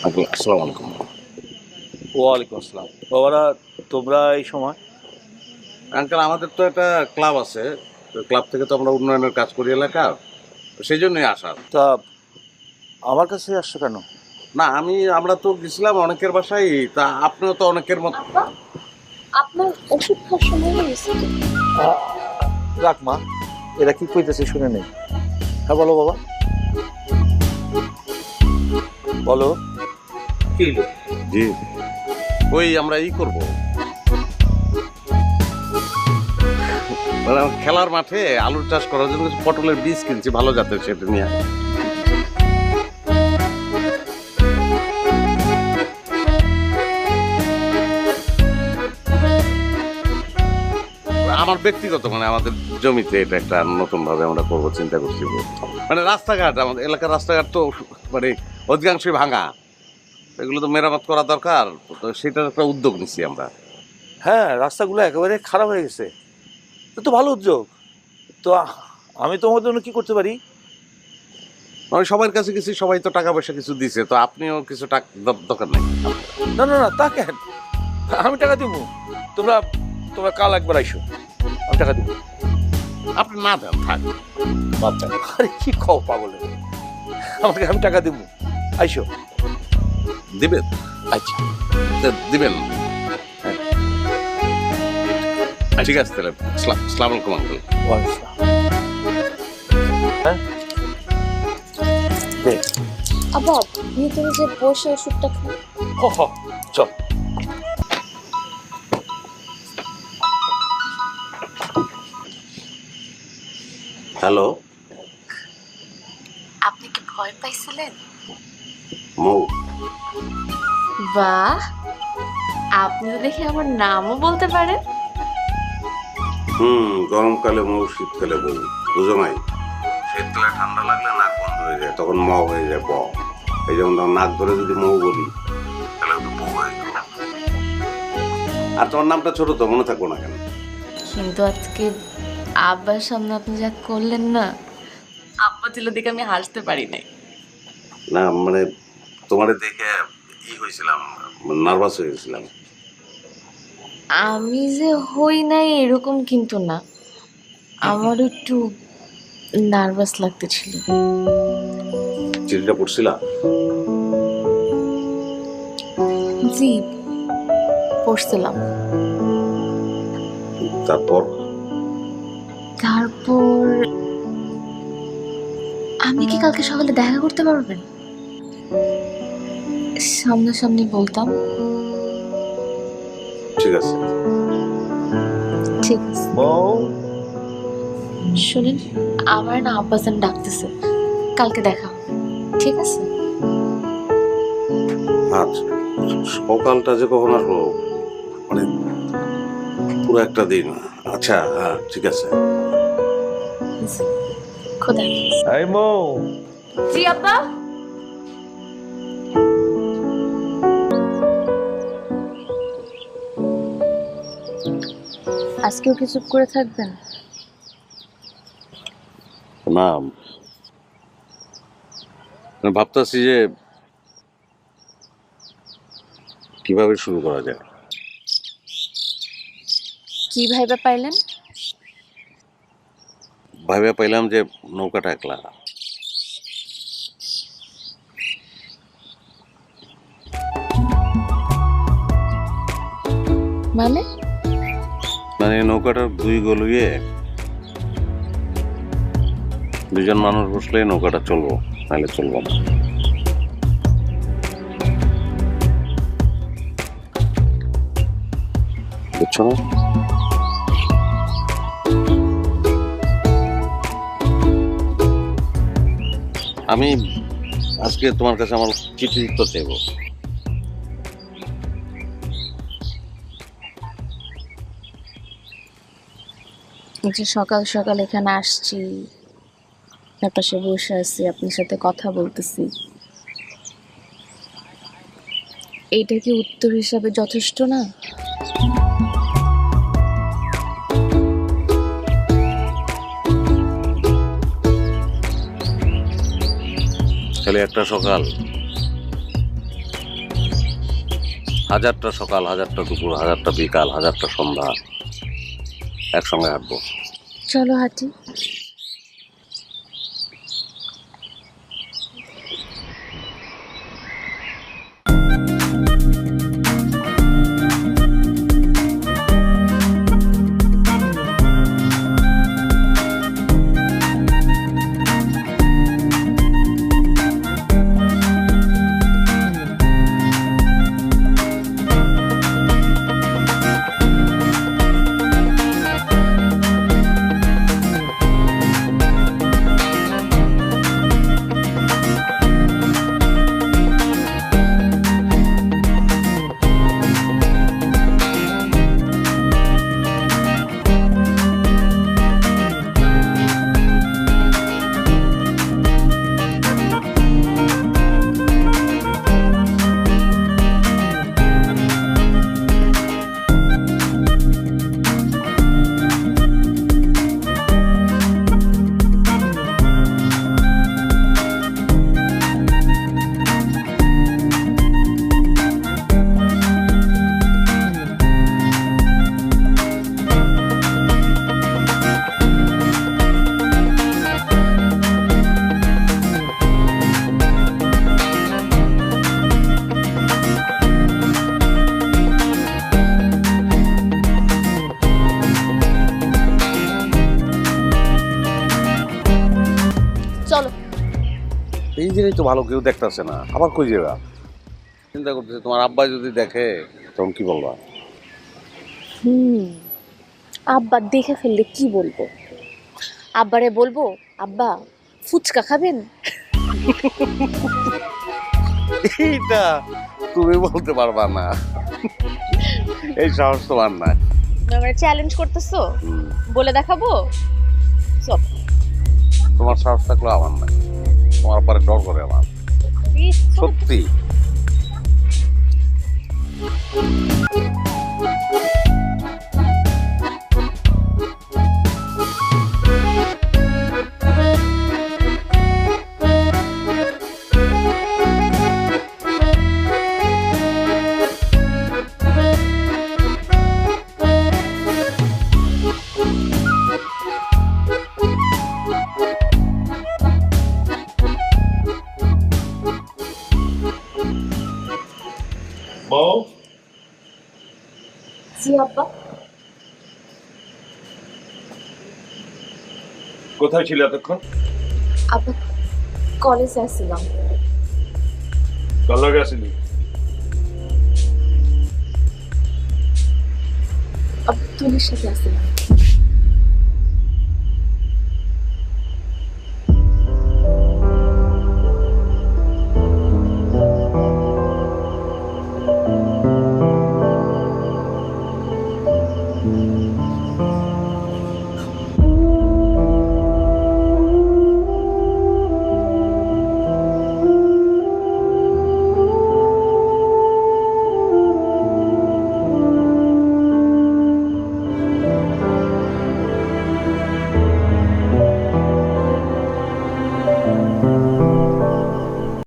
আসসালামু আলাইকুম। ওয়ালাইকুম আসসালাম। বাবারা, তোমরা এই সময়? আঙ্কেল, আমাদের তো একটা ক্লাব আছে, ক্লাব থেকে তো আমরা উন্নয়নের কাজ করি এলাকার, সেই জন্যই আসার। তা আমার কাছে আসছো কেন? না, আমরা তো গেছিলাম অনেকের বাসায়, তা আপনিও তো অনেকের মতো। আপা, আপনার ওষুধ খাওয়ার সময় হয়ে গেছে তো? রাখ মা, এরা কি কইতেছে শুনে নেই। হ্যাঁ বলো বাবা, বলো কি হলো? জি, ওই আমরা করব, মানে খেলার মাঠে আলুর চাষ করার জন্য কিছু পটলের বীজ কিনছি ভালো জাতের, সেটা নিয়ে। আমার ব্যক্তিগত, মানে আমাদের জমিতে এটা একটা নতুন ভাবে আমরা করবো চিন্তা করছি। মানে রাস্তাঘাট, আমাদের এলাকার রাস্তাঘাট তো মানে অধিকাংশই ভাঙা, এগুলো তো মেরামত করা দরকার, তো সেটার একটা উদ্যোগ নিচ্ছি আমরা। হ্যাঁ, রাস্তাগুলো একেবারে খারাপ হয়ে গেছে। তো তো ভালো উদ্যোগ। তো আমি তোমার জন্য কি করতে পারি? আমি সবার কাছে গেছি, সবাই তো টাকা পয়সা কিছু দিছে, তো আপনিও কিছু টাকা দরকার নেই। না না না, তা কেন? আমি টাকা দিব। তোমরা তোমরা কাল একবার আইসো, আমি টাকা দিব। আপনি না দেন, থাক। আরে কি খাও পাগলের, আমাকে আমি টাকা দিব, আইসো। দিবেন? আচ্ছা দিবেন। ঠিক আছে তাহলে, আসসালামু আলাইকুম আঙ্কেল। হ্যাঁ দে। আব্বা, ভিতরে যে বসে ওষুধটা খাও। চল। হ্যালো, আপনি কি ভয় পাইছিলেন? মৌ। বাহ, আপনি তো দেখি আমার নামও বলতে পারেন। গরমকালে মৌ, শীতকালে বউ, বুঝো নাই? শীতকালে ঠান্ডা লাগলে নাক বন্ধ হয়ে যায়, তখন ম হয়ে যায় ব। এই যেমন তখন নাক ধরে যদি মৌ বলি, তাহলে তো বউ হয়ে গেল। আর তোমার নামটা ছোট তো, মনে থাকবো না কেন? কিন্তু আজকে আব্বার সামনে আপনি যা করলেন না, আব্বা ছিল দেখে আমি হাসতে পারি নাই। না মানে তোমারে দেখে হয়েছিলাম, নার্ভাস হয়ে গেছিলাম। আমি যে হই নাই এরকম কিন্তু না, আমার একটু নার্ভাস লাগতেছিল। চিঠিটা পড়ছিলাম। জি, পড়ছিলাম। তারপর তারপর আমি কি কালকে সকালে দেখা করতে পারবেন? সামনাসামনি বলতাম। ঠিক আছে। ঠিক আছে। শুনেন, আমার না আব্বাজান ডাকতেছে, কালকে দেখা হবে, ঠিক আছে? আচ্ছা, সকালটা যে কখন আসবো, মানে পুরো একটা দিন। আচ্ছা, হ্যাঁ ঠিক আছে। খোদা। এই মৌ। জি আব্বা। আজকেও কি চুপ করে থাকবেন? না, ভাবতেছি যে কিভাবে শুরু করা যায়। কি ভাইবা পাইলেন? ভাবে পাইলাম যে নৌকাটা একলা। মানে? মানে নৌকাটার দুই গলুয়ে দুজন মানুষ বসলে নৌকাটা চলবো, নাহলে চলবো না। বুঝছো না? আমি আজকে তোমার কাছে আমার চিঠি উত্তর চাইব। যে সকাল সকাল এখানে আসছি, তার পাশে বসে আছি, আপনার সাথে কথা বলতেছি, এইটা কি উত্তর হিসাবে যথেষ্ট না? খালি একটা সকাল হাজারটা সকাল, হাজারটা দুপুর, হাজারটা বিকাল, হাজারটা সন্ধ্যা একসঙ্গে হাঁটবো। চলো হাঁটি। চলো। এই জিনিস তো ভালো কেউ দেখতেছে না, আবার কই যাবা? চিন্তা করতেছে তোমার আব্বা যদি দেখে তখন কি বলবা? আব্বা দেখে ফেললে কি বলবো? আব্বারে বলবো, আব্বা ফুচকা খাবেন? এইটা তুমি বলতে পারবা না, এই সাহস তোমার না। আমার চ্যালেঞ্জ করতেছো, বলে দেখাবো। চল। তোমার সাহস থাকলেও আমার নাই, তোমার পরে ডর করে আমার, সত্যি। বউ, জি আব্বা। কোথায় ছিল এতক্ষণ? আব্বা কলেজে আসছিলাম। কার লগে আসিলি? আব্বা তুলির সাথে আসছিলাম।